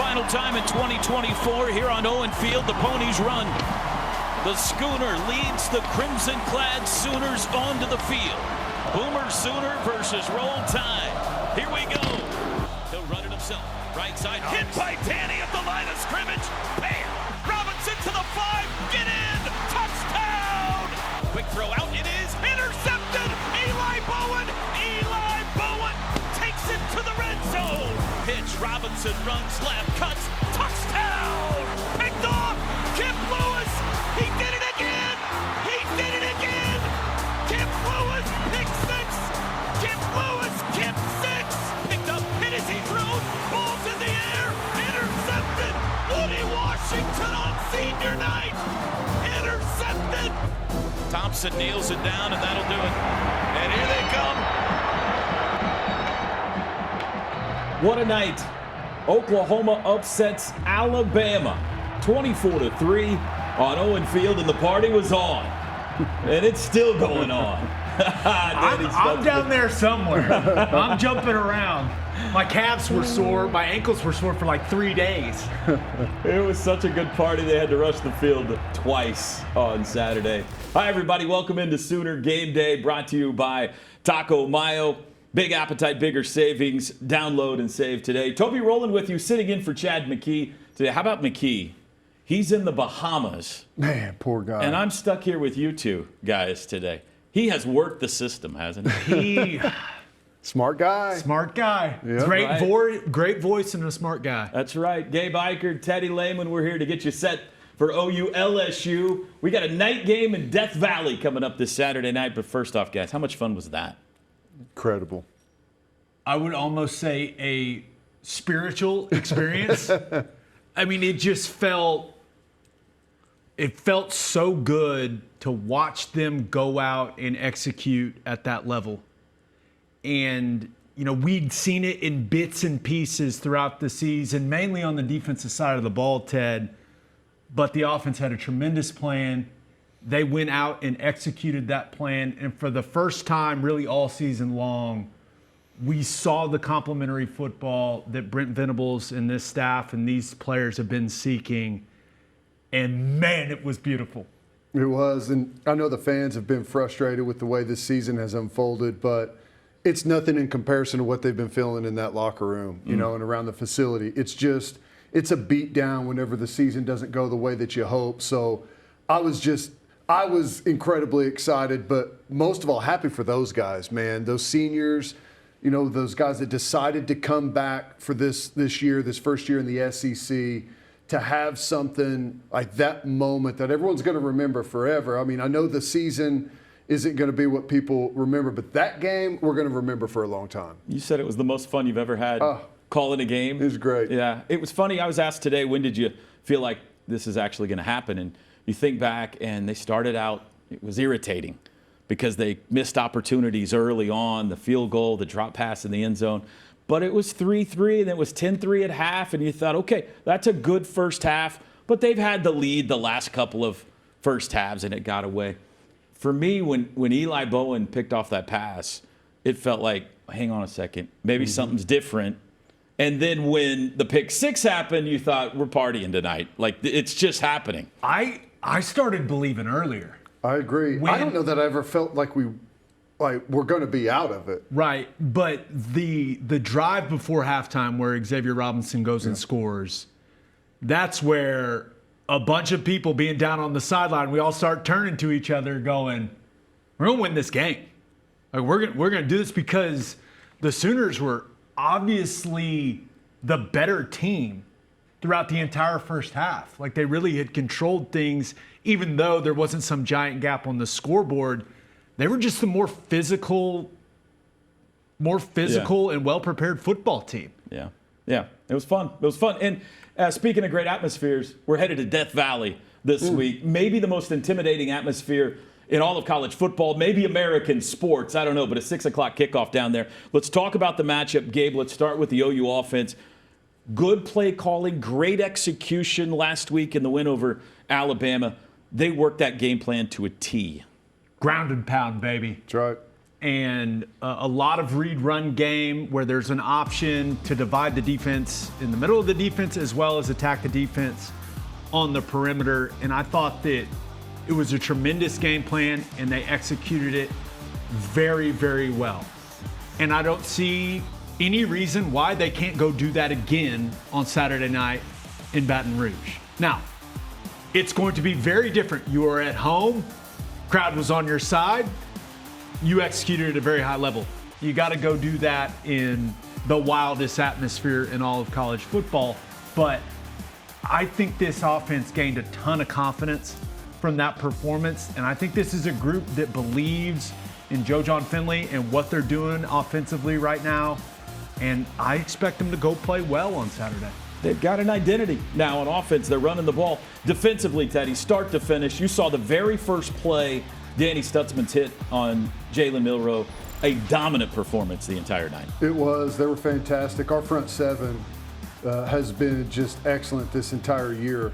final time in 2024 here on Owen Field. The Ponies run. The Schooner leads the crimson-clad Sooners onto the field. Boomer Sooner versus Roll Tide. Here we go. He'll run it himself. Right side, hit by Danny at the line of scrimmage. Bam! Robinson to the 5. Get in! Touchdown! Quick throw out. It is intercepted. Eli Bowen takes it to the red zone. Pitch. Robinson runs left, cuts. Touchdown! Picked off. Kip Lewis. He did it again. He did it again. Kip Lewis. Pick 6. Kip Lewis. Kip 6. Picked up. Hit as he throws. Ball's in the air. Intercepted. Woody Washington on senior night. Intercepted. Thompson nails it down, and that'll do it. And here they come. What a night. Oklahoma upsets Alabama 24-3 on Owen Field, and the party was on. And it's still going on. I'm down there somewhere. I'm jumping around. My calves were sore. My ankles were sore for like 3 days. It was such a good party, they had to rush the field twice on Saturday. Hi, everybody. Welcome into Sooner Game Day, brought to you by Taco Mayo. Big appetite, bigger savings. Download and save today. Toby Rowland with you, sitting in for Chad McKee today. How about McKee? He's in the Bahamas. Man, poor guy. And I'm stuck here with you two guys today. He has worked the system, hasn't he? Smart guy. Smart guy. Yep. Great voice and a smart guy. That's right. Gabe Eichert, Teddy Lehman, we're here to get you set for OU LSU. We got a night game in Death Valley coming up this Saturday night. But first off, guys, how much fun was that? Incredible. I would almost say a spiritual experience. I mean, it felt so good to watch them go out and execute at that level. And, you know, we'd seen it in bits and pieces throughout the season, mainly on the defensive side of the ball, Ted. But the offense had a tremendous plan. They went out and executed that plan. And for the first time, really all season long, we saw the complementary football that Brent Venables and this staff and these players have been seeking. And, man, it was beautiful. It was. And I know the fans have been frustrated with the way this season has unfolded, but it's nothing in comparison to what they've been feeling in that locker room, you know, and around the facility. It's a beat down whenever the season doesn't go the way that you hope. So I was incredibly excited, but most of all, happy for those guys, man. Those seniors, you know, those guys that decided to come back for this year, this first year in the SEC, to have something like that moment that everyone's going to remember forever. I mean, I know the season isn't going to be what people remember, but that game we're going to remember for a long time. You said it was the most fun you've ever had calling a game. It was great. Yeah. It was funny. I was asked today, when did you feel like this is actually going to happen? And you think back, and they started out, it was irritating because they missed opportunities early on, the field goal, the drop pass in the end zone. But it was 3-3, and it was 10-3 at half, and you thought, okay, that's a good first half. But they've had the lead the last couple of first halves, and it got away. For me, when Eli Bowen picked off that pass, it felt like, hang on a second, maybe something's different. And then when the pick 6 happened, you thought, we're partying tonight. Like, it's just happening. I started believing earlier. I agree. I don't know that I ever felt like we're going to be out of it. Right, but the drive before halftime where Xavier Robinson goes and scores, that's where a bunch of people being down on the sideline, we all start turning to each other going, we're going to win this game. Like, we're going to do this because the Sooners were obviously the better team throughout the entire first half. Like, they really had controlled things, even though there wasn't some giant gap on the scoreboard. They were just the more physical and well-prepared football team. Yeah. It was fun. And speaking of great atmospheres, we're headed to Death Valley this week. Maybe the most intimidating atmosphere in all of college football, maybe American sports. I don't know, but a 6 o'clock kickoff down there. Let's talk about the matchup, Gabe. Let's start with the OU offense. Good play calling, great execution last week in the win over Alabama. They worked that game plan to a T. Ground and pound, baby. That's right. and a lot of read-run game where there's an option to divide the defense in the middle of the defense as well as attack the defense on the perimeter. And I thought that it was a tremendous game plan, and they executed it very, very well. And I don't see any reason why they can't go do that again on Saturday night in Baton Rouge. Now, it's going to be very different. You are at home, crowd was on your side, you executed at a very high level. You got to go do that in the wildest atmosphere in all of college football. But I think this offense gained a ton of confidence from that performance. And I think this is a group that believes in Joe John Finley and what they're doing offensively right now. And I expect them to go play well on Saturday. They've got an identity now on offense. They're running the ball. Defensively, Teddy, start to finish. You saw the very first play, Danny Stutzman's hit on Jalen Milroe. A dominant performance the entire night. It was. They were fantastic. Our front seven has been just excellent this entire year.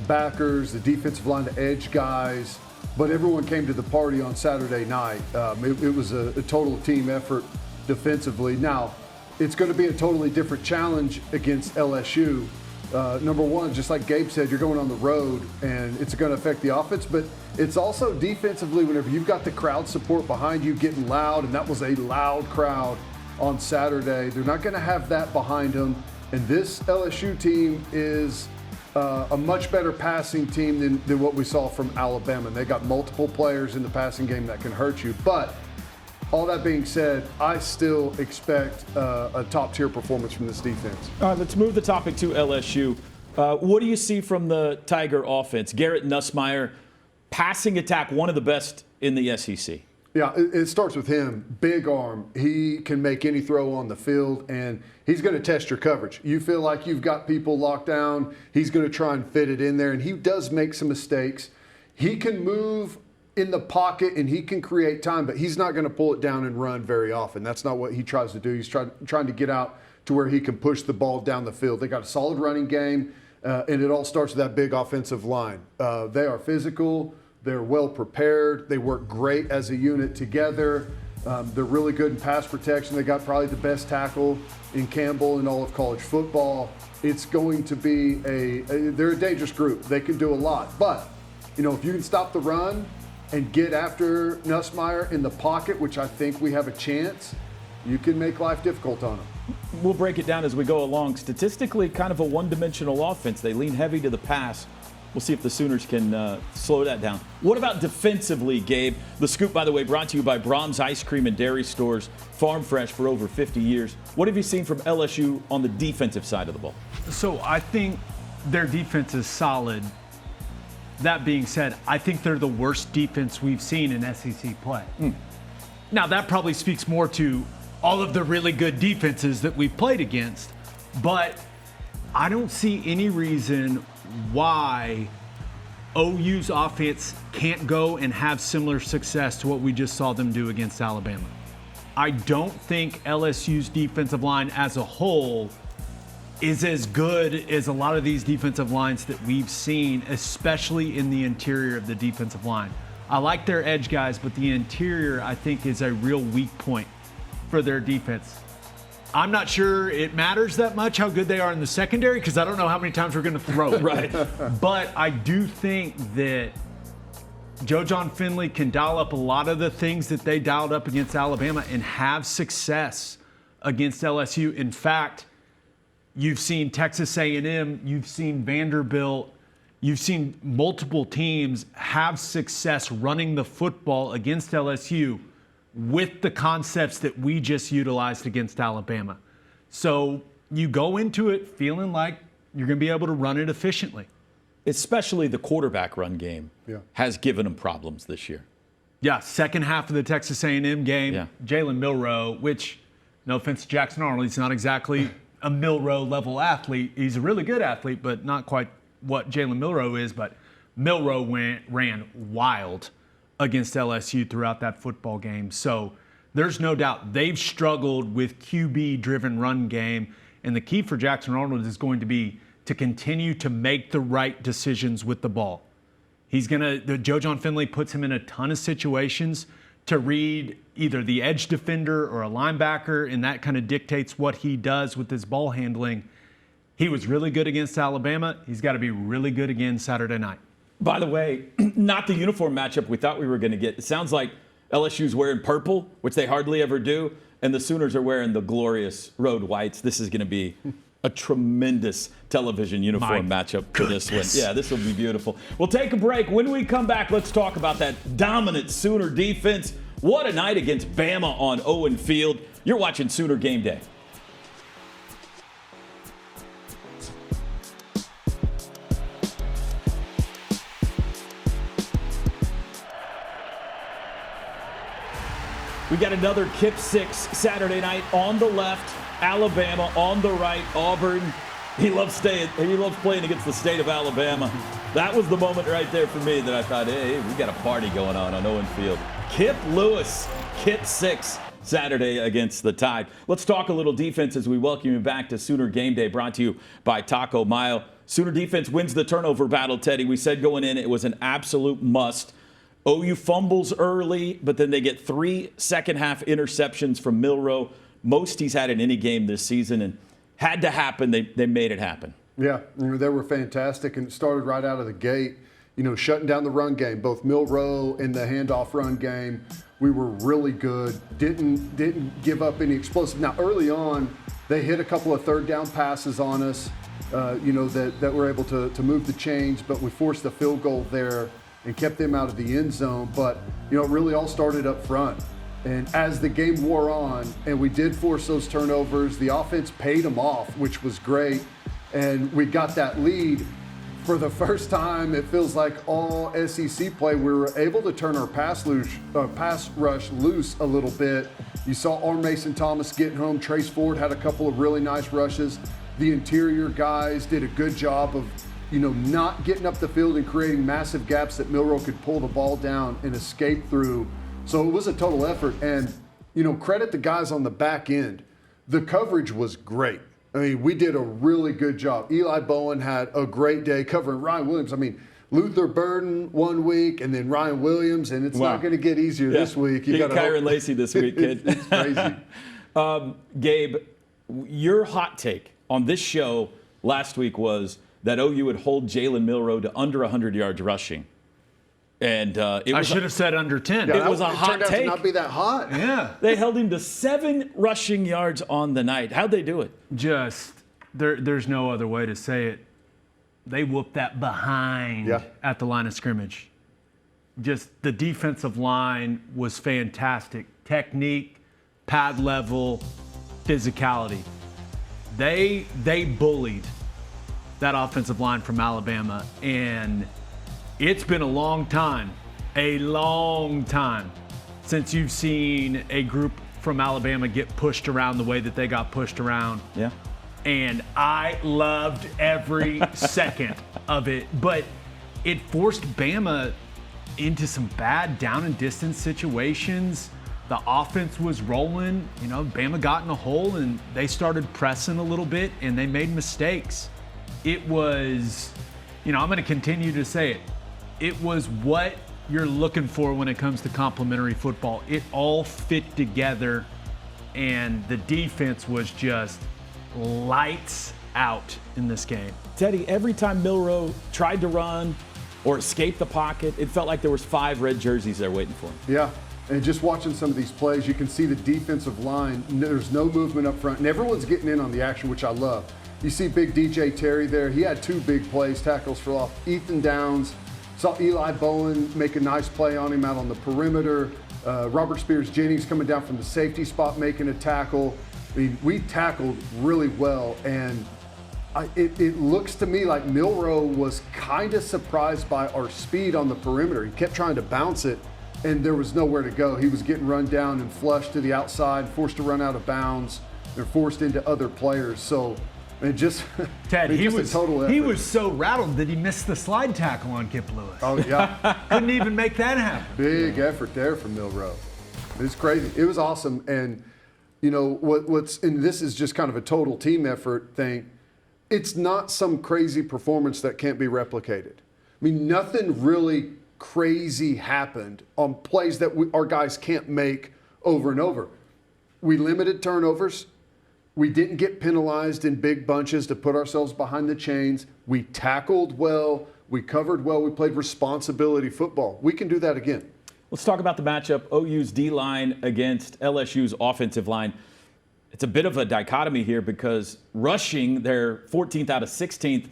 Backers, the defensive line, the edge guys, but everyone came to the party on Saturday night. It was a total team effort defensively. Now, it's going to be a totally different challenge against LSU. Number one, just like Gabe said, you're going on the road, and it's going to affect the offense, but it's also defensively whenever you've got the crowd support behind you getting loud, and that was a loud crowd on Saturday. They're not going to have that behind them, and this LSU team is a much better passing team than what we saw from Alabama. And they got multiple players in the passing game that can hurt you, but all that being said, I still expect a top-tier performance from this defense. All right, let's move the topic to LSU. What do you see from the Tiger offense? Garrett Nussmeier, passing attack, one of the best in the SEC. Yeah, it starts with him. Big arm. He can make any throw on the field, and he's going to test your coverage. You feel like you've got people locked down, he's going to try and fit it in there, and he does make some mistakes. He can move in the pocket, and he can create time, but he's not going to pull it down and run very often. That's not what he tries to do. He's trying to get out to where he can push the ball down the field. They got a solid running game, and it all starts with that big offensive line. They are physical. They're well prepared. They work great as a unit together. They're really good in pass protection. They got probably the best tackle in Campbell in all of college football. It's going to be they're a dangerous group. They can do a lot. But, if you can stop the run and get after Nussmeier in the pocket, which I think we have a chance, you can make life difficult on them. We'll break it down as we go along. Statistically, kind of a one-dimensional offense. They lean heavy to the pass. We'll see if the Sooners can slow that down. What about defensively, Gabe? The Scoop, by the way, brought to you by Brahms Ice Cream and Dairy Stores, farm fresh for over 50 years. What have you seen from LSU on the defensive side of the ball? So I think their defense is solid. That being said, I think they're the worst defense we've seen in SEC play. Now, that probably speaks more to all of the really good defenses that we've played against, but I don't see any reason why OU's offense can't go and have similar success to what we just saw them do against Alabama. I don't think LSU's defensive line as a whole is as good as a lot of these defensive lines that we've seen, especially in the interior of the defensive line. I like their edge guys, but the interior, I think, is a real weak point for their defense. I'm not sure it matters that much how good they are in the secondary because I don't know how many times we're going to throw it. Right. But I do think that Joe John Finley can dial up a lot of the things that they dialed up against Alabama and have success against LSU. In fact, you've seen Texas A&M, you've seen Vanderbilt, you've seen multiple teams have success running the football against LSU with the concepts that we just utilized against Alabama. So you go into it feeling like you're going to be able to run it efficiently. Especially the quarterback run game has given them problems this year. Yeah, second half of the Texas A&M game, Jalen Milroe, which, no offense to Jackson Arnold, he's not exactly a Milroe-level athlete. He's a really good athlete, but not quite what Jalen Milroe is. But Milroe ran wild against LSU throughout that football game. So there's no doubt they've struggled with QB-driven run game. And the key for Jackson Arnold is going to be to continue to make the right decisions with the ball. Joe John Finley puts him in a ton of situations to read either the edge defender or a linebacker, and that kind of dictates what he does with his ball handling. He was really good against Alabama. He's got to be really good again Saturday night. By the way, not the uniform matchup we thought we were going to get. It sounds like LSU's wearing purple, which they hardly ever do, and the Sooners are wearing the glorious road whites. This is going to be a tremendous television uniform matchup for this one. Yeah, this will be beautiful. We'll take a break. When we come back, let's talk about that dominant Sooner defense. What a night against Bama on Owen Field. You're watching Sooner Game Day. We got another Kip 6 Saturday night on the left, Alabama on the right, Auburn. He loves playing against the state of Alabama. That was the moment right there for me that I thought, hey, we got a party going on Owen Field. Kip Lewis, Kip 6 Saturday against the Tide. Let's talk a little defense as we welcome you back to Sooner Game Day, brought to you by Taco Mile. Sooner defense wins the turnover battle, Teddy. We said going in it was an absolute must. OU fumbles early, but then they get 3 second-half interceptions from Milroe. Most he's had in any game this season, and had to happen. They made it happen. Yeah, they were fantastic, and it started right out of the gate. Shutting down the run game, both Milroe and the handoff run game. We were really good. Didn't give up any explosive. Now, early on, they hit a couple of third-down passes on us, that were able to move the chains, but we forced a field goal there and kept them out of the end zone. But, it really all started up front. And as the game wore on, and we did force those turnovers, the offense paid them off, which was great. And we got that lead. For the first time, it feels like all SEC play, we were able to turn our pass rush loose a little bit. You saw R. Mason Thomas getting home. Trace Ford had a couple of really nice rushes. The interior guys did a good job of not getting up the field and creating massive gaps that Milroe could pull the ball down and escape through. So it was a total effort. And, credit the guys on the back end. The coverage was great. I mean, we did a really good job. Eli Bowen had a great day covering Ryan Williams. I mean, Luther Burden 1 week and then Ryan Williams, and it's not going to get easier this week. You got Kyron Lacey this week, kid. It's crazy. Gabe, your hot take on this show last week was that OU would hold Jalen Milroe to under 100 yards rushing. And I should have said under 10. It was a hot take. It turned out to not be that hot. Yeah. They held him to 7 rushing yards on the night. How'd they do it? There's no other way to say it. They whooped that behind at the line of scrimmage. Just the defensive line was fantastic. Technique, pad level, physicality. They bullied that offensive line from Alabama, and it's been a long time since you've seen a group from Alabama get pushed around the way that they got pushed around. Yeah. And I loved every second of it, but it forced Bama into some bad down and distance situations. The offense was rolling, Bama got in a hole and they started pressing a little bit and they made mistakes. It was, I'm going to continue to say it. It was what you're looking for when it comes to complementary football. It all fit together, and the defense was just lights out in this game. Teddy, every time Milroe tried to run or escape the pocket, it felt like there was 5 red jerseys there waiting for him. Yeah, and just watching some of these plays, you can see the defensive line. There's no movement up front, and everyone's getting in on the action, which I love. You see big DJ Terry there. He had 2 big plays, tackles for loss. Ethan Downs. Saw Eli Bowen make a nice play on him out on the perimeter. Robert Spears-Jennings coming down from the safety spot making a tackle. I mean, we tackled really well, and it looks to me like Milroe was kind of surprised by our speed on the perimeter. He kept trying to bounce it, and there was nowhere to go. He was getting run down and flushed to the outside, forced to run out of bounds. They're forced into other players. So it just, Ted, he was a total effort. He was so rattled that he missed the slide tackle on Kip Lewis. Oh, yeah. Couldn't even make that happen. Big effort there from Milroe. It's crazy. It was awesome. And, and this is just kind of a total team effort thing. It's not some crazy performance that can't be replicated. I mean, nothing really crazy happened on plays that our guys can't make over and over. We limited turnovers. We didn't get penalized in big bunches to put ourselves behind the chains. We tackled well. We covered well. We played responsibility football. We can do that again. Let's talk about the matchup, OU's D-line against LSU's offensive line. It's a bit of a dichotomy here because rushing, they're 14th out of 16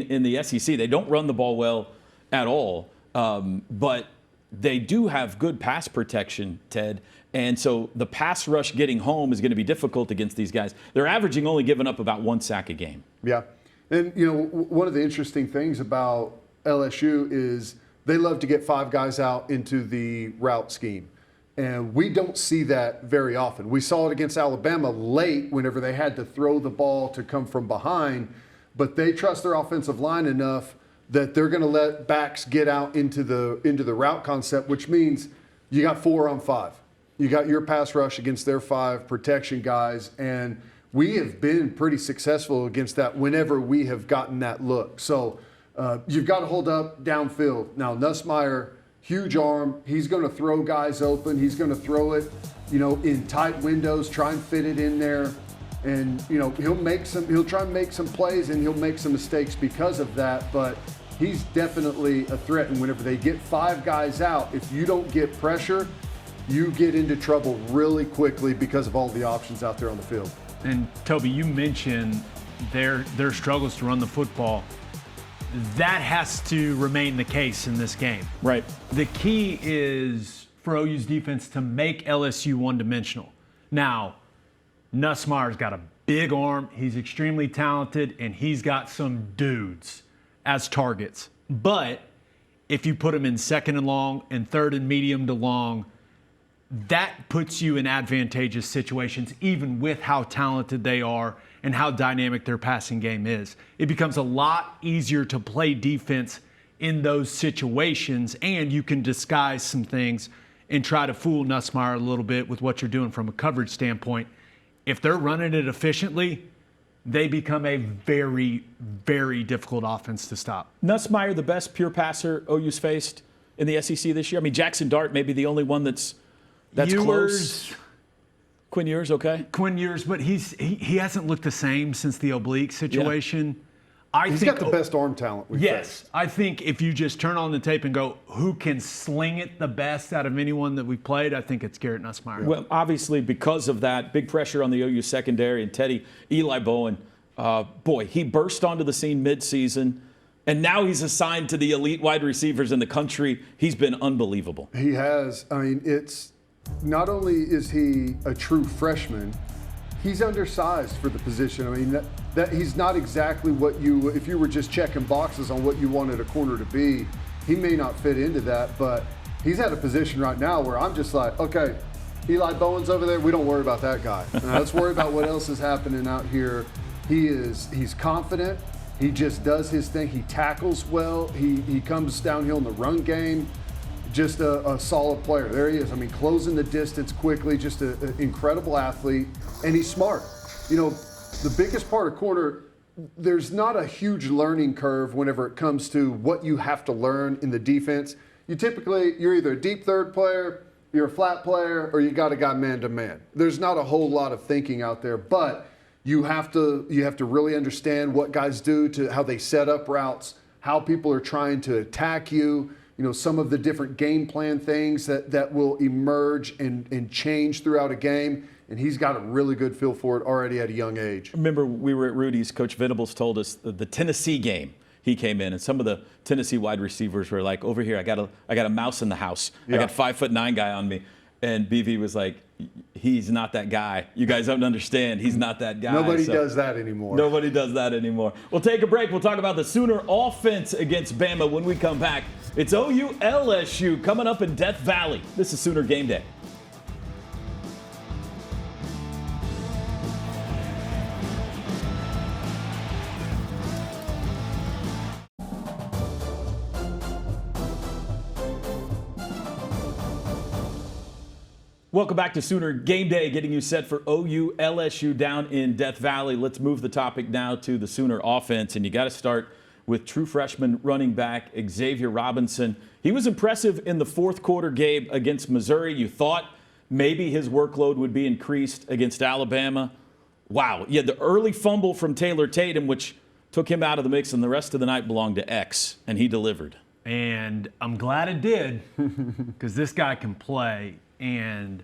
in the SEC. They don't run the ball well at all, but they do have good pass protection, Ted. And so the pass rush getting home is going to be difficult against these guys. They're averaging only giving up about 1 sack a game. Yeah. And, one of the interesting things about LSU is they love to get 5 guys out into the route scheme. And we don't see that very often. We saw it against Alabama late whenever they had to throw the ball to come from behind, but they trust their offensive line enough that they're going to let backs get out into the route concept, which means you got 4 on 5. You got your pass rush against their 5 protection guys, and we have been pretty successful against that whenever we have gotten that look. So you've got to hold up downfield. Now, Nussmeier, huge arm. He's going to throw guys open. He's going to throw it, in tight windows, try and fit it in there. And, he'll try and make some plays and he'll make some mistakes because of that. But he's definitely a threat. And whenever they get 5 guys out, if you don't get pressure, you get into trouble really quickly because of all the options out there on the field. And Toby, you mentioned their struggles to run the football. That has to remain the case in this game. Right. The key is for OU's defense to make LSU one-dimensional. Now, Nussmeier's got a big arm. He's extremely talented, and he's got some dudes as targets. But if you put him in 2nd and long and 3rd and medium to long, that puts you in advantageous situations, even with how talented they are and how dynamic their passing game is. It becomes a lot easier to play defense in those situations, and you can disguise some things and try to fool Nussmeier a little bit with what you're doing from a coverage standpoint. If they're running it efficiently, they become a very, very difficult offense to stop. Nussmeier, the best pure passer OU's faced in the SEC this year? I mean, Jackson Dart may be the only one that's close. Quinn Ewers, okay? Quinn Ewers, but he hasn't looked the same since the oblique situation. Yeah. He's got the best arm talent we've faced. I think if you just turn on the tape and go, who can sling it the best out of anyone that we've played, I think it's Garrett Nussmeier. Well, obviously, because of that, big pressure on the OU secondary and Teddy, Eli Bowen, he burst onto the scene midseason, and now he's assigned to the elite wide receivers in the country. He's been unbelievable. He has. I mean, it's not only is he a true freshman, he's undersized for the position. I mean, that he's not exactly what if you were just checking boxes on what you wanted a corner to be, he may not fit into that, but he's at a position right now where I'm just like, okay, Eli Bowen's over there. We don't worry about that guy. Let's worry about what else is happening out here. He's confident. He just does his thing. He tackles well. He comes downhill in the run game. Just a solid player. There he is. I mean, closing the distance quickly, just an incredible athlete, and he's smart. The biggest part of corner, there's not a huge learning curve whenever it comes to what you have to learn in the defense. You're either a deep third player, you're a flat player, or you got a guy man-to-man. There's not a whole lot of thinking out there, but you have to really understand what guys do to how they set up routes, how people are trying to attack you. Some of the different game plan things that will emerge and change throughout a game. And he's got a really good feel for it already at a young age. Remember, we were at Rudy's. Coach Venables told us the Tennessee game. He came in, and some of the Tennessee wide receivers were like, "Over here, I got a mouse in the house. Yeah. I got a 5'9" guy on me." And BV was like, "He's not that guy. You guys don't understand. He's not that guy." Nobody does that anymore. Nobody does that anymore. We'll take a break. We'll talk about the Sooner offense against Bama when we come back. It's OU LSU coming up in Death Valley. This is Sooner Game Day. Welcome back to Sooner Game Day, getting you set for OU LSU down in Death Valley. Let's move the topic now to the Sooner offense, and you got to start with true freshman running back Xavier Robinson. He was impressive in the fourth quarter game against Missouri. You thought maybe his workload would be increased against Alabama. Wow. Yeah, the early fumble from Taylor Tatum, which took him out of the mix, and the rest of the night belonged to X, and he delivered. And I'm glad it did, because this guy can play. And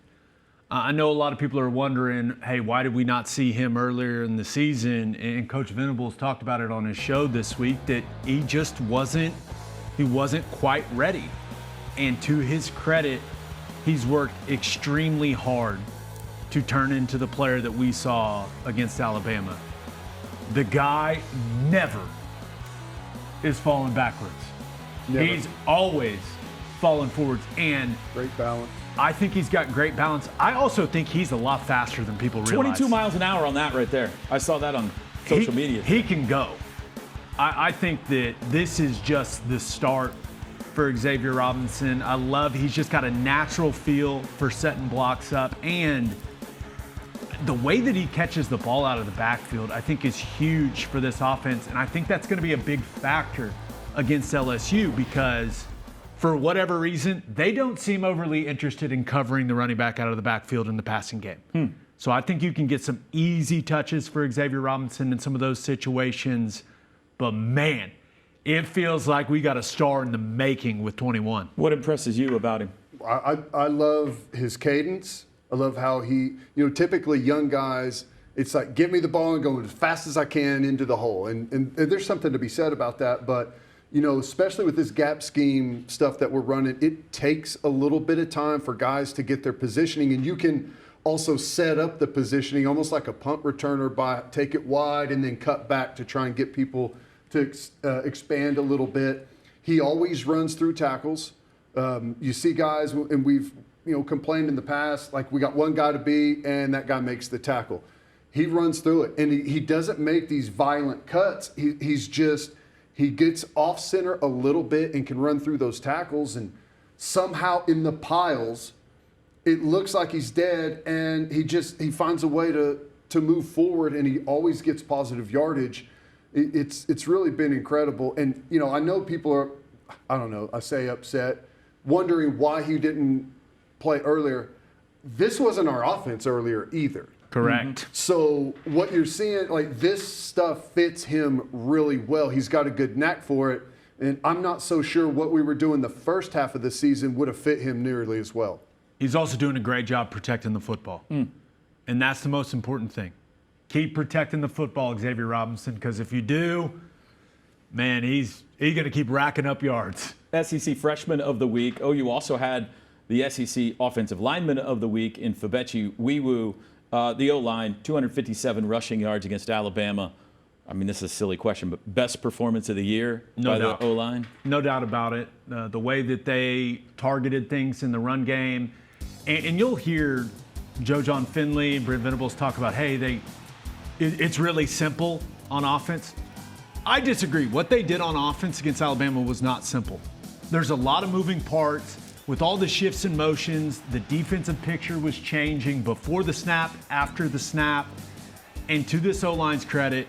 I know a lot of people are wondering, hey, why did we not see him earlier in the season? And Coach Venables talked about it on his show this week, that he just wasn't quite ready. And to his credit, he's worked extremely hard to turn into the player that we saw against Alabama. The guy never is falling backwards. Never. He's always falling forwards. And Great balance. I think he's got great balance. I also think he's a lot faster than people realize. 22 miles an hour on that right there. I saw that on social media. He can go. I think that this is just the start for Xavier Robinson. He's just got a natural feel for setting blocks up. And the way that he catches the ball out of the backfield, I think, is huge for this offense. And I think that's going to be a big factor against LSU, because for whatever reason, they don't seem overly interested in covering the running back out of the backfield in the passing game. So I think you can get some easy touches for Xavier Robinson in some of those situations. But man, it feels like we got a star in the making with 21. What impresses you about him? I love his cadence. I love how he, typically young guys, it's like, give me the ball and go as fast as I can into the hole. And there's something to be said about that. But, especially with this gap scheme stuff that we're running, it takes a little bit of time for guys to get their positioning. And you can also set up the positioning almost like a punt returner by take it wide and then cut back to try and get people to expand a little bit. He always runs through tackles. You see guys, and we've complained in the past, like we got one guy to beat and that guy makes the tackle. He runs through it, and he doesn't make these violent cuts. He gets off center a little bit and can run through those tackles, and somehow in the piles, it looks like he's dead, and he finds a way to move forward, and he always gets positive yardage. It's really been incredible. And, I know people are, I say upset, wondering why he didn't play earlier. This wasn't our offense earlier either. Correct. So what you're seeing, like, this stuff fits him really well. He's got a good knack for it. And I'm not so sure what we were doing the first half of the season would have fit him nearly as well. He's also doing a great job protecting the football. And that's the most important thing. Keep protecting the football, Xavier Robinson, because if you do, man, he's going to keep racking up yards. SEC Freshman of the Week. OU also had the SEC Offensive Lineman of the Week in Fabechi Wiwu. The O-line, 257 rushing yards against Alabama. I mean, this is a silly question, but best performance of the year by the O-line? No doubt about it. The way that they targeted things in the run game. And you'll hear Joe John Finley, Brent Venables talk about, hey, it's really simple on offense. I disagree. What they did on offense against Alabama was not simple. There's a lot of moving parts. With all the shifts and motions, the defensive picture was changing before the snap, after the snap. And to this O-line's credit,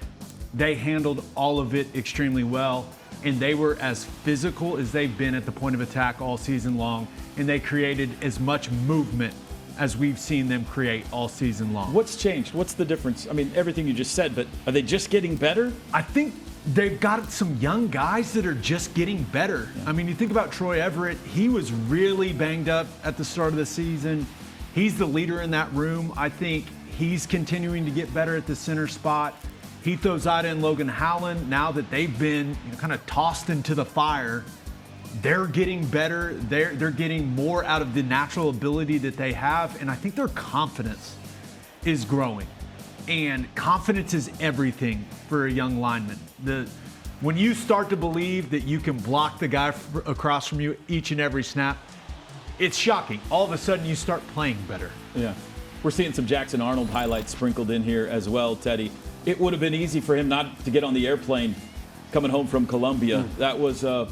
they handled all of it extremely well. And they were as physical as they've been at the point of attack all season long. And they created as much movement as we've seen them create all season long. What's changed? What's the difference? I mean, everything you just said, but are they just getting better? I think they've got some young guys that are just getting better. Yeah. I mean, you think about Troy Everett. He was really banged up at the start of the season. He's the leader in that room. I think he's continuing to get better at the center spot. Heath Ozada and Logan Howland, now that they've been kind of tossed into the fire, they're getting better. They're getting more out of the natural ability that they have. And I think their confidence is growing. And confidence is everything for a young lineman. When you start to believe that you can block the guy across from you each and every snap, it's shocking. All of a sudden, you start playing better. Yeah. We're seeing some Jackson Arnold highlights sprinkled in here as well, Teddy. It would have been easy for him not to get on the airplane coming home from Columbia. That was, a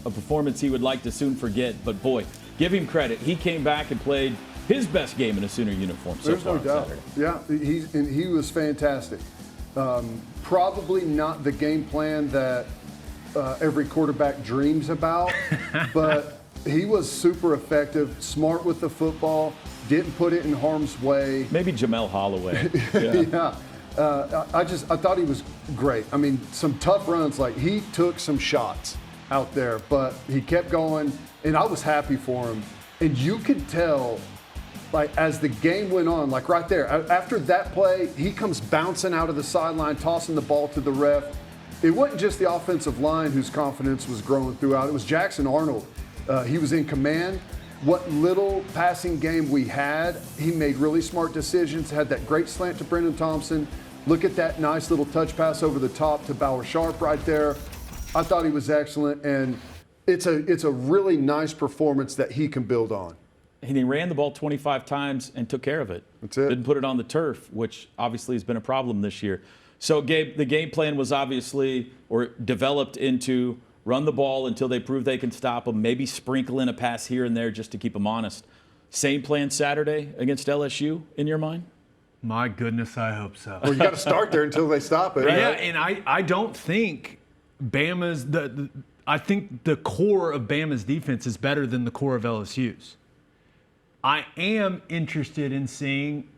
performance he would like to soon forget. But, boy, give him credit. He came back and played his best game in a Sooner uniform so There's far no doubt. Saturday. Yeah, he was fantastic. Probably not the game plan that every quarterback dreams about. But he was super effective, smart with the football, didn't put it in harm's way. Maybe Jamel Holloway. Yeah. I thought he was great. I mean, some tough runs. Like, he took some shots out there, but he kept going, and I was happy for him. And you could tell, like, as the game went on, like right there, after that play, he comes bouncing out of the sideline, tossing the ball to the ref. It wasn't just the offensive line whose confidence was growing throughout. It was Jackson Arnold. He was in command. What little passing game we had, he made really smart decisions, had that great slant to Brendan Thompson. Look at that nice little touch pass over the top to Bauer Sharp right there. I thought he was excellent, and it's a really nice performance that he can build on. And he ran the ball 25 times and took care of it. That's it. Didn't put it on the turf, which obviously has been a problem this year. So, Gabe, the game plan was obviously, or developed into, run the ball until they prove they can stop them, maybe sprinkle in a pass here and there just to keep them honest. Same plan Saturday against LSU in your mind? My goodness, I hope so. Well, you got to start there until they stop it. Yeah, right? and I don't think Bama's I think the core of Bama's defense is better than the core of LSU's. I am interested in seeing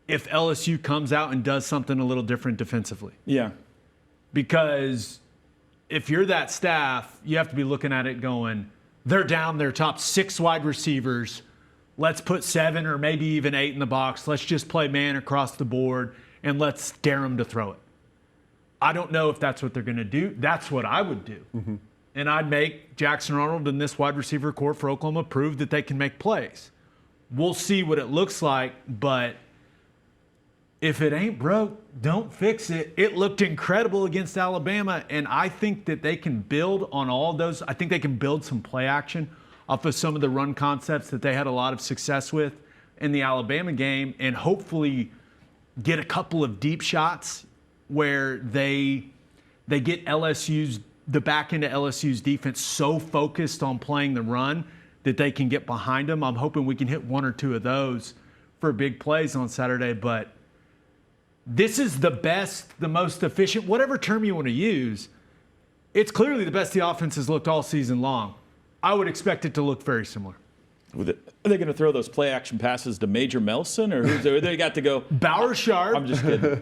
if LSU comes out and does something a little different defensively. Yeah. Because if you're that staff, you have to be looking at it going, they're down their top 6 wide receivers. Let's put 7 or maybe even 8 in the box. Let's just play man across the board, and let's dare them to throw it. I don't know if that's what they're going to do. That's what I would do. Mm-hmm. And I'd make Jackson Arnold and this wide receiver core for Oklahoma prove that they can make plays. We'll see what it looks like, but if it ain't broke, don't fix it. It looked incredible against Alabama, and I think that they can build on all those. I think they can build some play action off of some of the run concepts that they had a lot of success with in the Alabama game, and hopefully get a couple of deep shots where they get the back end of LSU's defense so focused on playing the run that they can get behind them. I'm hoping we can hit 1 or 2 of those for big plays on Saturday, but this is the best, the most efficient, whatever term you want to use. It's clearly the best the offense has looked all season long. I would expect it to look very similar. Are they going to throw those play action passes to Major Melson, or who's they got to go? Bauer Sharp. I'm just kidding.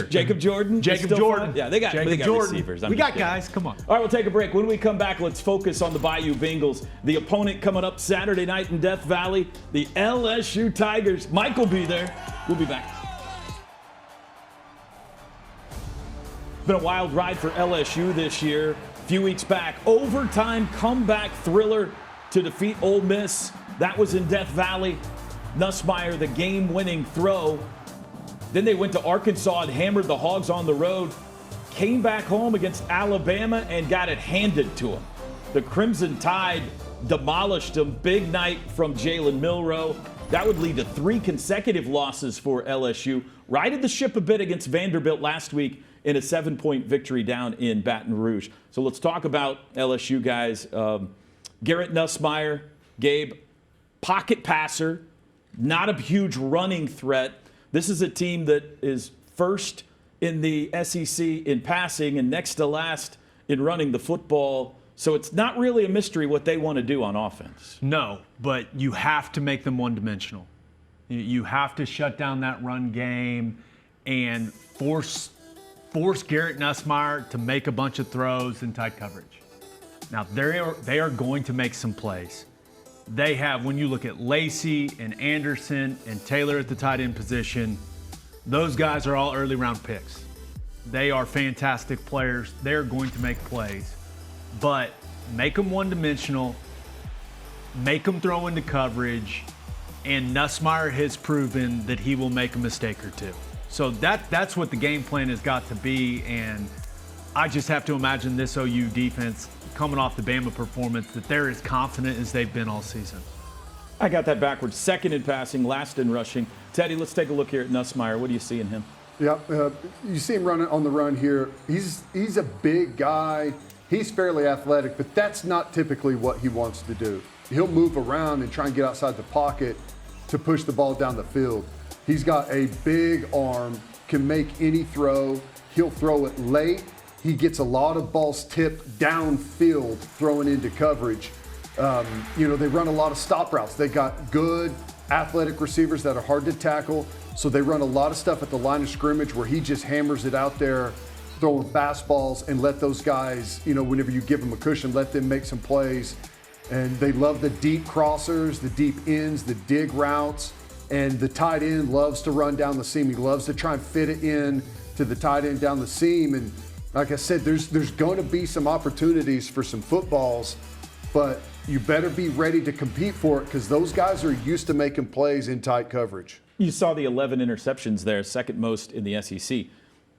Jacob Jordan. Jacob Jordan. Yeah, they got receivers. We got guys. Come on. All right, we'll take a break. When we come back, let's focus on the Bayou Bengals. The opponent coming up Saturday night in Death Valley, the LSU Tigers. Mike will be there. We'll be back. It's been a wild ride for LSU this year. A few weeks back, overtime comeback thriller to defeat Ole Miss. That was in Death Valley. Nussmeier, the game-winning throw. Then they went to Arkansas and hammered the Hogs on the road. Came back home against Alabama and got it handed to them. The Crimson Tide demolished them. Big night from Jalen Milroe. That would lead to 3 consecutive losses for LSU. Righted the ship a bit against Vanderbilt last week in a 7-point victory down in Baton Rouge. So let's talk about LSU guys. Garrett Nussmeier, Gabe, pocket passer, not a huge running threat. This is a team that is first in the SEC in passing and next to last in running the football. So it's not really a mystery what they want to do on offense. No, but you have to make them one-dimensional. You have to shut down that run game and force Garrett Nussmeier to make a bunch of throws in tight coverage. Now, they are going to make some plays. They have, when you look at Lacey and Anderson and Taylor at the tight end position, those guys are all early round picks. They are fantastic players. They're going to make plays. But make them one-dimensional, make them throw into coverage, and Nussmeier has proven that he will make a mistake or two. So that's what the game plan has got to be, and I just have to imagine this OU defense coming off the Bama performance that they're as confident as they've been all season. I got that backwards. Second in passing, last in rushing. Teddy, let's take a look here at Nussmeier. What do you see in him? Yeah, you see him running on the run here. He's a big guy. He's fairly athletic, but that's not typically what he wants to do. He'll move around and try and get outside the pocket to push the ball down the field. He's got a big arm, can make any throw. He'll throw it late. he gets a lot of balls tipped downfield, throwing into coverage. They run a lot of stop routes. They got good athletic receivers that are hard to tackle, so they run a lot of stuff at the line of scrimmage where he just hammers it out there, throwing fastballs, and let those guys, whenever you give them a cushion, let them make some plays. And they love the deep crossers, the deep ends, the dig routes, and the tight end loves to run down the seam. He loves to try and fit it in to the tight end down the seam. And like I said, there's going to be some opportunities for some footballs, but you better be ready to compete for it because those guys are used to making plays in tight coverage. You saw the 11 interceptions there, second most in the SEC.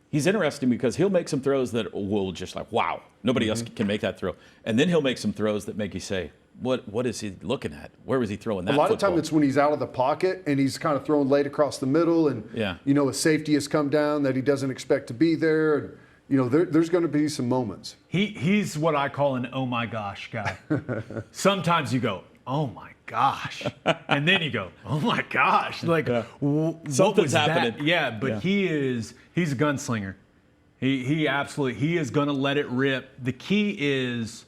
He's interesting because he'll make some throws that will just like, wow, nobody else can make that throw. And then he'll make some throws that make you say, what is he looking at? Where was he throwing that A lot football? of times it's when he's out of the pocket and he's kind of throwing late across the middle and, a safety has come down that he doesn't expect to be there. And, there's going to be some moments. He's what I call an oh my gosh guy. Sometimes you go, oh my gosh. And then you go, oh my gosh. Like, what Something's was that? happening. Yeah, but he's a gunslinger. He is going to let it rip. The key is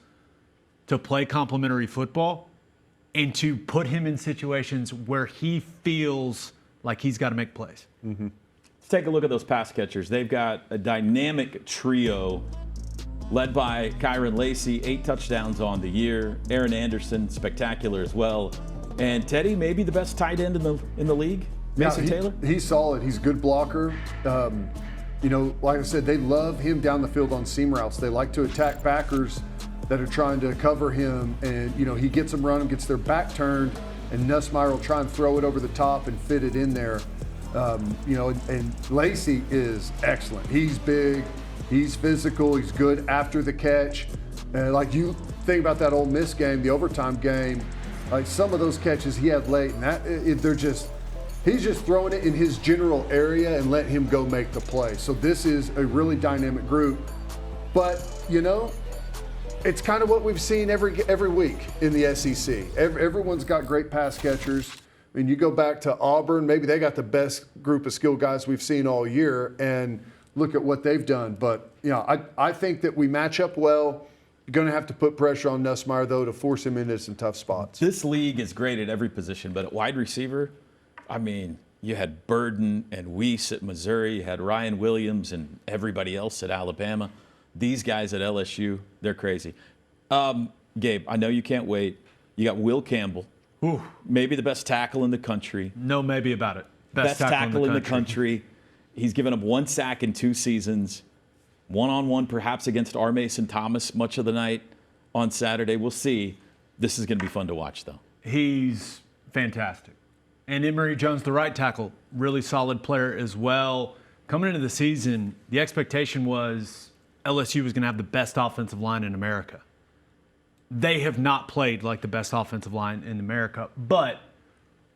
to play complementary football and to put him in situations where he feels like he's got to make plays. Mm-hmm. Let's take a look at those pass catchers. They've got a dynamic trio led by Kyron Lacey, 8 touchdowns on the year. Aaron Anderson, spectacular as well. And Teddy, maybe the best tight end in the league. Mason Taylor? He's solid. He's a good blocker. Like I said, they love him down the field on seam routes. They like to attack backers that are trying to cover him. And, he gets them running, gets their back turned, and Nussmeier will try and throw it over the top and fit it in there. And Lacey is excellent. He's big. He's physical. He's good after the catch. And like you think about that Ole Miss game, the overtime game, like some of those catches he had late, and he's just throwing it in his general area and letting him go make the play. So this is a really dynamic group. But, it's kind of what we've seen every week in the SEC. Everyone's got great pass catchers. I mean, you go back to Auburn, maybe they got the best group of skilled guys we've seen all year, and look at what they've done. But, I think that we match up well. You're going to have to put pressure on Nussmeier, though, to force him into some tough spots. This league is great at every position, but at wide receiver, I mean, you had Burden and Weiss at Missouri. You had Ryan Williams and everybody else at Alabama. These guys at LSU, they're crazy. Gabe, I know you can't wait. You got Will Campbell, maybe the best tackle in the country. No maybe about it. Best tackle in the country. He's given up 1 sack in 2 seasons, one-on-one perhaps against R. Mason Thomas much of the night on Saturday. We'll see. This is going to be fun to watch, though. He's fantastic. And Emory Jones, the right tackle, really solid player as well. Coming into the season, the expectation was LSU was going to have the best offensive line in America. They have not played like the best offensive line in America, but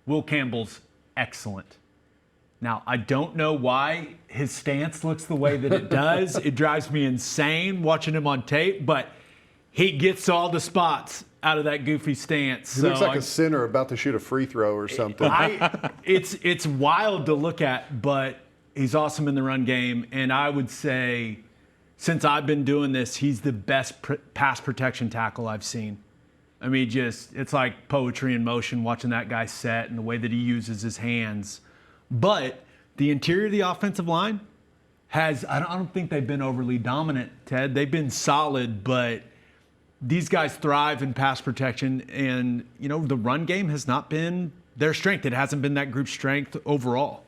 Will Campbell's excellent. Now, I don't know why his stance looks the way that it does. It drives me insane watching him on tape, but he gets all the spots out of that goofy stance. He looks like a center about to shoot a free throw or something. It's wild to look at, but he's awesome in the run game. And I would say, since I've been doing this, he's the best pass protection tackle I've seen. I mean, it's like poetry in motion watching that guy set and the way that he uses his hands. But the interior of the offensive line I don't think they've been overly dominant, Ted. They've been solid, but these guys thrive in pass protection, and the run game has not been their strength. It hasn't been that group's strength overall.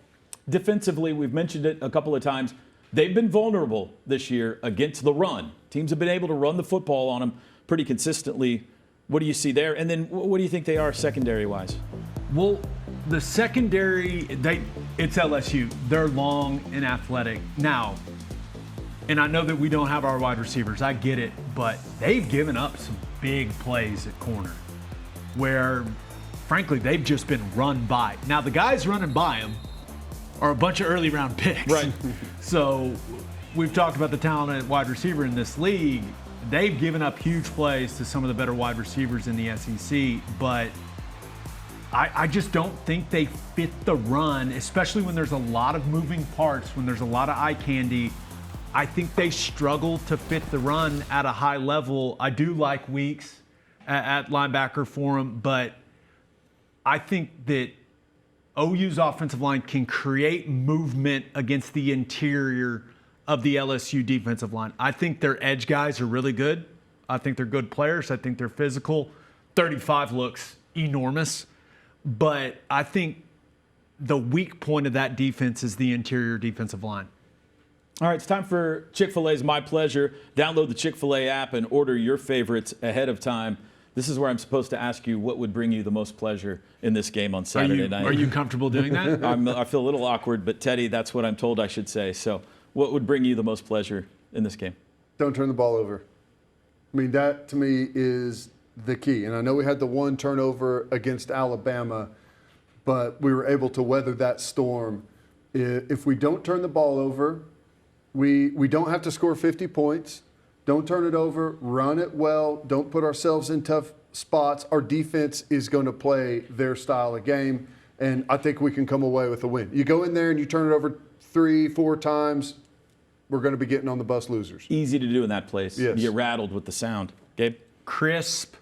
Defensively, we've mentioned it a couple of times. They've been vulnerable this year against the run. Teams have been able to run the football on them pretty consistently. What do you see there? And then what do you think they are secondary-wise? Well, the secondary, it's LSU. They're long and athletic. Now, and I know that we don't have our wide receivers. I get it. But they've given up some big plays at corner where, frankly, they've just been run by. Now, the guys running by them are a bunch of early round picks. Right. So we've talked about the talent at wide receiver in this league. They've given up huge plays to some of the better wide receivers in the SEC, but I just don't think they fit the run, especially when there's a lot of moving parts, when there's a lot of eye candy. I think they struggle to fit the run at a high level. I do like Weeks at linebacker for him, but I think that OU's offensive line can create movement against the interior of the LSU defensive line. I think their edge guys are really good. I think they're good players. I think they're physical. 35 looks enormous. But I think the weak point of that defense is the interior defensive line. All right, it's time for Chick-fil-A's My Pleasure. Download the Chick-fil-A app and order your favorites ahead of time. This is where I'm supposed to ask you what would bring you the most pleasure in this game on Saturday night. Are you comfortable doing that? I feel a little awkward, but Teddy, that's what I'm told I should say. So what would bring you the most pleasure in this game? Don't turn the ball over. I mean, that to me is the key. And I know we had the one turnover against Alabama, but we were able to weather that storm. If we don't turn the ball over, we don't have to score 50 points. Don't turn it over. Run it well. Don't put ourselves in tough spots. Our defense is going to play their style of game, and I think we can come away with a win. You go in there and you turn it over 3-4 times, we're going to be getting on the bus losers. Easy to do in that place. Yes. You get rattled with the sound. Gabe? Crisp,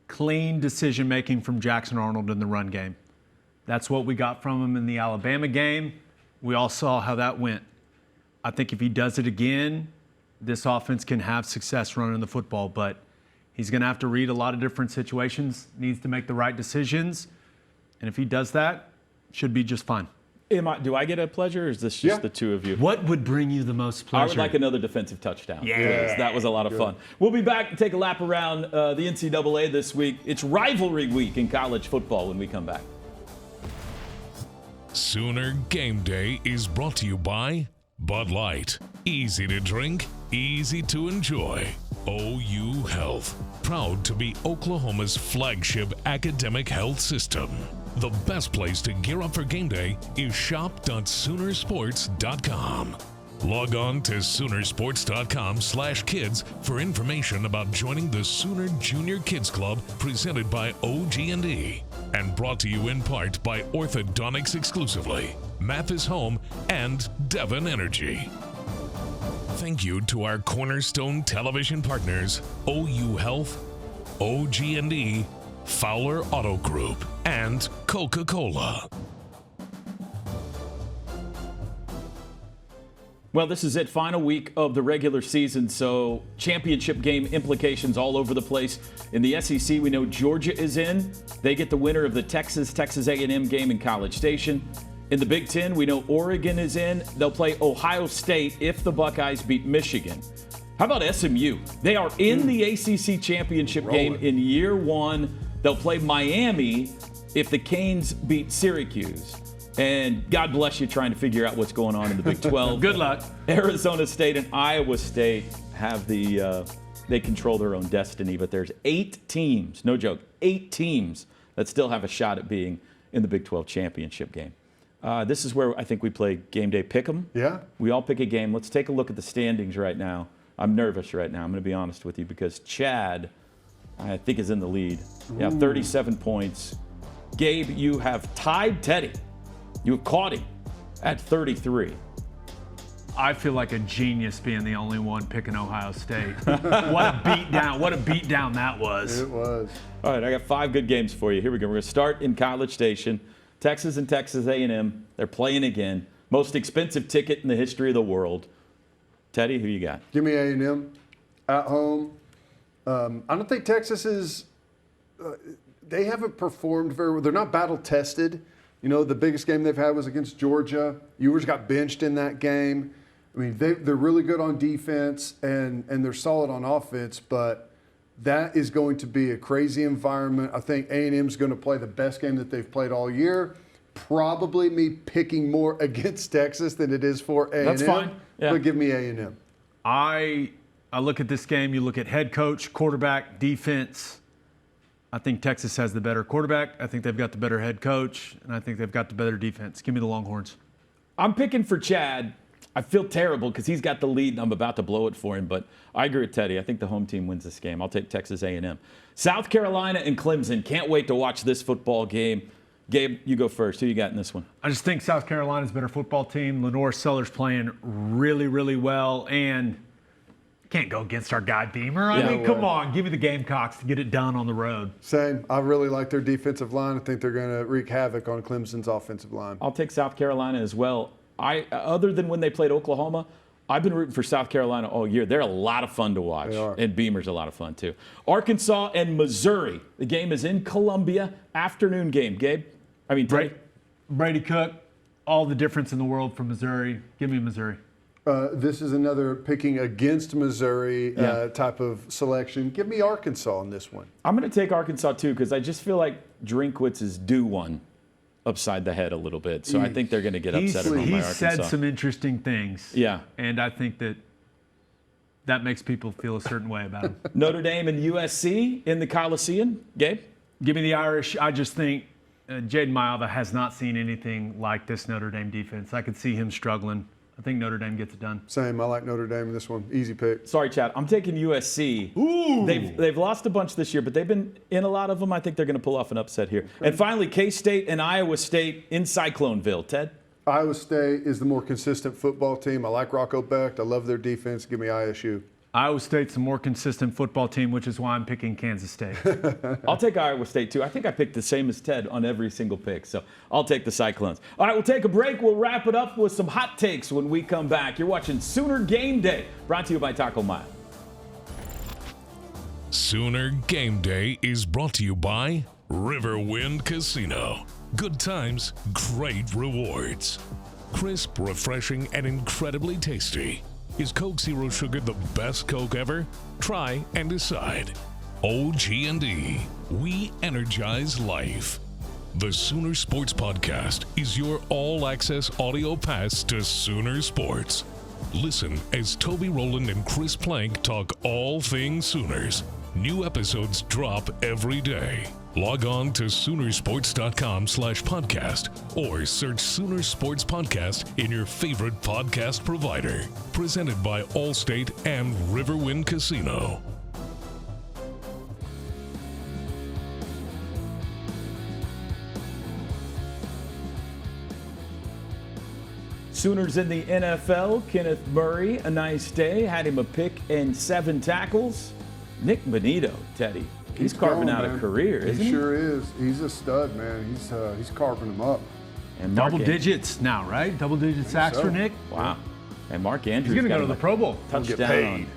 clean decision-making from Jackson Arnold in the run game. That's what we got from him in the Alabama game. We all saw how that went. I think if he does it again, this offense can have success running the football, but he's going to have to read a lot of different situations, needs to make the right decisions, and if he does that, should be just fine. Do I get a pleasure, or is this just the two of you? What would bring you the most pleasure? I would like another defensive touchdown. Yeah. That was a lot of fun. We'll be back to take a lap around the NCAA this week. It's rivalry week in college football when we come back. Sooner Game Day is brought to you by Bud Light. Easy to drink, easy to enjoy. OU Health. Proud to be Oklahoma's flagship academic health system. The best place to gear up for game day is shop.soonersports.com. Log on to Soonersports.com/kids for information about joining the Sooner Junior Kids Club presented by OG&E and brought to you in part by Orthodontics exclusively, Mathis Home, and Devon Energy. Thank you to our cornerstone television partners, OU Health, OG&E, Fowler Auto Group, and Coca-Cola. Well, this is it, final week of the regular season, so championship game implications all over the place. In the SEC, we know Georgia is in. They get the winner of the Texas A&M game in College Station. In the Big Ten, we know Oregon is in. They'll play Ohio State if the Buckeyes beat Michigan. How about SMU? They are in the ACC championship game in year one. They'll play Miami if the Canes beat Syracuse. And God bless you trying to figure out what's going on in the Big 12. Good luck. Arizona State and Iowa State have they control their own destiny, but there's 8 teams, no joke, 8 teams that still have a shot at being in the Big 12 championship game. This is where I think we play Game Day Pick'em. Yeah. We all pick a game. Let's take a look at the standings right now. I'm nervous right now. I'm going to be honest with you because Chad, I think, is in the lead. Yeah, 37 points. Gabe, you have tied Teddy. You have caught him at 33. I feel like a genius being the only one picking Ohio State. What a beatdown. What a beatdown that was. It was. All right, I got 5 good games for you. Here we go. We're going to start in College Station. Texas and Texas A&M. They're playing again. Most expensive ticket in the history of the world. Teddy, who you got? Give me A&M at home. I don't think Texas is they haven't performed very well. They're not battle tested. You know, the biggest game they've had was against Georgia. Ewers got benched in that game. I mean, they're really good on defense and they're solid on offense, but that is going to be a crazy environment. I think A&M's going to play the best game that they've played all year. Probably me picking more against Texas than it is for A&M. That's fine. Yeah. But give me A&M. I look at this game, you look at head coach, quarterback, defense. I think Texas has the better quarterback. I think they've got the better head coach, and I think they've got the better defense. Give me the Longhorns. I'm picking for Chad. I feel terrible because he's got the lead, and I'm about to blow it for him. But I agree with Teddy. I think the home team wins this game. I'll take Texas A&M. South Carolina and Clemson. Can't wait to watch this football game. Gabe, you go first. Who you got in this one? I just think South Carolina's a better football team. Lenore Sellers playing really, really well, and can't go against our guy Beamer. I mean, come on, give me the Gamecocks to get it done on the road. Same. I really like their defensive line. I think they're going to wreak havoc on Clemson's offensive line. I'll take South Carolina as well. Other than when they played Oklahoma, I've been rooting for South Carolina all year. They're a lot of fun to watch. They are. And Beamer's a lot of fun, too. Arkansas and Missouri. The game is in Columbia. Afternoon game. Gabe? Teddy? Brady Cook, all the difference in the world for Missouri. Give me Missouri. This is another picking against Missouri type of selection. Give me Arkansas in this one. I'm going to take Arkansas, too, because I just feel like Drinkwitz is due one upside the head a little bit. So I think they're going to get upset at home by Arkansas. He said some interesting things. Yeah. And I think that makes people feel a certain way about him. Notre Dame and USC in the Coliseum. Gabe? Give me the Irish. I just think Jaden Maiava has not seen anything like this Notre Dame defense. I could see him struggling. I think Notre Dame gets it done. Same. I like Notre Dame in this one. Easy pick. Sorry, Chad. I'm taking USC. Ooh. They've lost a bunch this year, but they've been in a lot of them. I think they're going to pull off an upset here. And finally, K-State and Iowa State in Cycloneville. Ted? Iowa State is the more consistent football team. I like Rocco Becht. I love their defense. Give me ISU. Iowa State's a more consistent football team, which is why I'm picking Kansas State. I'll take Iowa State, too. I think I picked the same as Ted on every single pick, so I'll take the Cyclones. All right, we'll take a break. We'll wrap it up with some hot takes when we come back. You're watching Sooner Game Day, brought to you by Taco Mile. Sooner Game Day is brought to you by Riverwind Casino. Good times, great rewards. Crisp, refreshing, and incredibly tasty. Is Coke Zero Sugar the best Coke ever? Try and decide. OG&E. We energize life. The Sooner Sports Podcast is your all-access audio pass to Sooner Sports. Listen as Toby Rowland and Chris Plank talk all things Sooners. New episodes drop every day. Log on to Soonersports.com/podcast or search Sooner Sports Podcast in your favorite podcast provider. Presented by Allstate and Riverwind Casino. Sooners in the NFL. Kenneth Murray, a nice day. Had him a pick and 7 tackles. Nick Bonito, Teddy. He's carving out a career, isn't he? He sure is. He's a stud, man. He's carving them up. And Double digits now, right? Double-digit sacks for Nick. Wow. And Mark Andrews He's going to go to the Pro Bowl. Touchdown.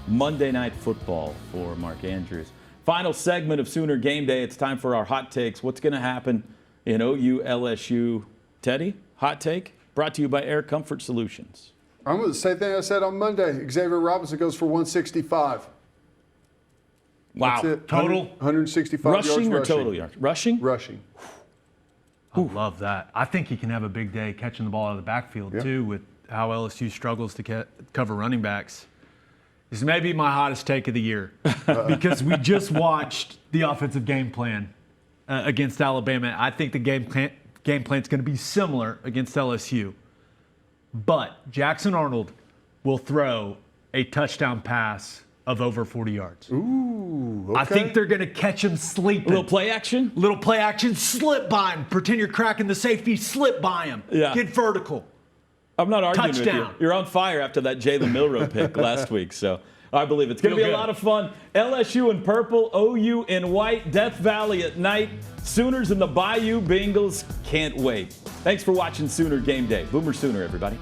Monday Night Football for Mark Andrews. Final segment of Sooner Game Day. It's time for our hot takes. What's going to happen in OU LSU? Teddy, hot take brought to you by Air Comfort Solutions. I'm going to say the same thing I said on Monday. Xavier Robinson goes for 165. Wow. That's it. Total? 165 yards Rushing or total yards? Rushing? Rushing. I love that. I think he can have a big day catching the ball out of the backfield, too, with how LSU struggles to cover running backs. This may be my hottest take of the year because we just watched the offensive game plan against Alabama. I think the game plan is going to be similar against LSU. But Jackson Arnold will throw a touchdown pass of over 40 yards. Ooh, okay. I think they're going to catch him sleeping. A little play action? Little play action, slip by him. Pretend you're cracking the safety, slip by him. Yeah. Get vertical. I'm not arguing Touchdown. with you. You're on fire after that Jalen Milroe pick last week, so I believe it's going to be a lot of fun. LSU in purple, OU in white, Death Valley at night. Sooners and the Bayou Bengals can't wait. Thanks for watching Sooner Game Day. Boomer Sooner, everybody.